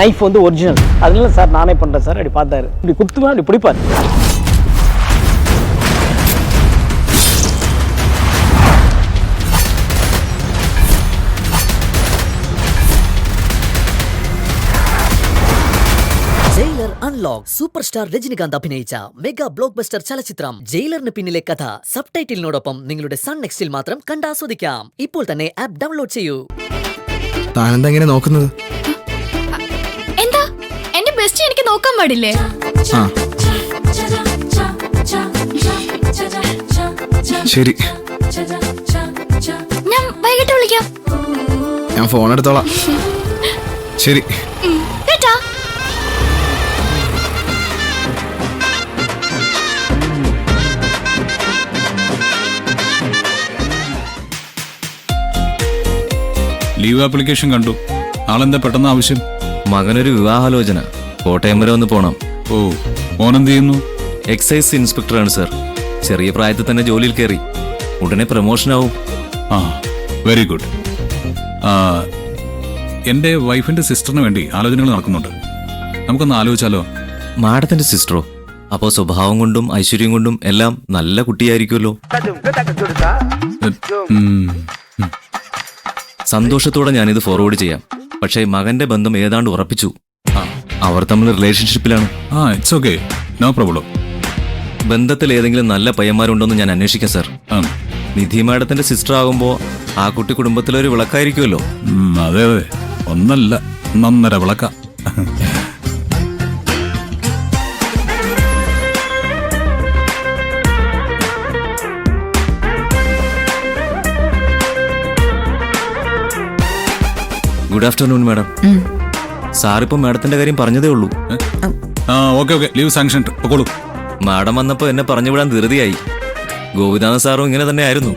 Knife வந்து original. அதனால sir நானே பண்ணுறேன் சார். அப்படி பார்த்தாரு, இப்படி குத்துவேன், அப்படி பிடிப்பார். Jailer unlock super star Rajinikanth അഭിനയിച്ച മെഗാ ബ്ലോക്ക് ബസ്റ്റർ ചലച്ചിത്രം ജയിലറിന് പിന്നിലെ കഥ സബ്ടൈറ്റിലിനോടൊപ്പം നിങ്ങളുടെ സൺ നെക്സ്റ്റിൽ മാത്രം കണ്ടാസ്വദിക്കാം. ഇപ്പോൾ തന്നെ ആപ്പ് ഡൗൺലോഡ് ചെയ്യൂ. താനെന്താ ഇങ്ങനെ നോക്കുന്നത്? എന്താ എന്റെ ബെസ്റ്റ് എനിക്ക് നോക്കാൻ പാടില്ലേ? ശരി, ഞാൻ വൈകിട്ട് വിളിക്കാം. ഞാൻ ഫോൺ എടുത്തോളാം. ശരി. കേട്ടാ? ലീവ് ആപ്ലിക്കേഷൻ കണ്ടു. ആളെന്താ പെട്ടെന്ന് ആവശ്യം? മകനൊരു വിവാഹാലോചന. കോട്ടയം വരെ ഒന്ന് പോണം. ഓ, മോനെന്ത് ചെയ്യുന്നു? എക്സൈസ് ഇൻസ്പെക്ടറാണ് സർ. ചെറിയ പ്രായത്തിൽ തന്നെ ജോലിയിൽ കയറി. ഉടനെ പ്രമോഷനാവും. ആ, വെരി ഗുഡ്. എൻ്റെ വൈഫിന്റെ സിസ്റ്ററിന് വേണ്ടി ആലോചനകൾ നടക്കുന്നുണ്ട്. നമുക്കൊന്ന് ആലോചിച്ചാലോ? മാഡത്തിന്റെ സിസ്റ്ററോ? അപ്പോ സ്വഭാവം കൊണ്ടും ഐശ്വര്യം കൊണ്ടും എല്ലാം നല്ല കുട്ടിയായിരിക്കുമല്ലോ. സന്തോഷത്തോടെ ഞാനിത് ഫോർവേഡ് ചെയ്യാം. പക്ഷേ മകന്റെ ബന്ധം ഏതാണ്ട് ഉറപ്പിച്ചു. അവർ തമ്മിൽ റിലേഷൻഷിപ്പിലാണ്. It's okay, no problem. ബന്ധത്തിൽ ഏതെങ്കിലും നല്ല പയ്യന്മാരുണ്ടോന്ന് ഞാൻ അന്വേഷിക്കാം സർ. നിധി മാഡത്തിന്റെ സിസ്റ്റർ ആകുമ്പോ ആ കുട്ടി കുടുംബത്തിലൊരു വിളക്കായിരിക്കുമല്ലോ. അതെ അതെ, ഒന്നല്ല നന്നര വിളക്ക. Good afternoon madam. സാറിപ്പോ മാഡത്തിന്റെ കാര്യം പറഞ്ഞതേ ഉള്ളൂ. ഓക്കെ ഓക്കെ, ലീവ് സാങ്ഷൻ പൊക്കോളൂ. മാഡം വന്നപ്പോ എന്നെ പറഞ്ഞുവിടാൻ ധൃതിയായി. ഗോപിനാഥൻ സാറും ഇങ്ങനെ തന്നെ ആയിരുന്നു.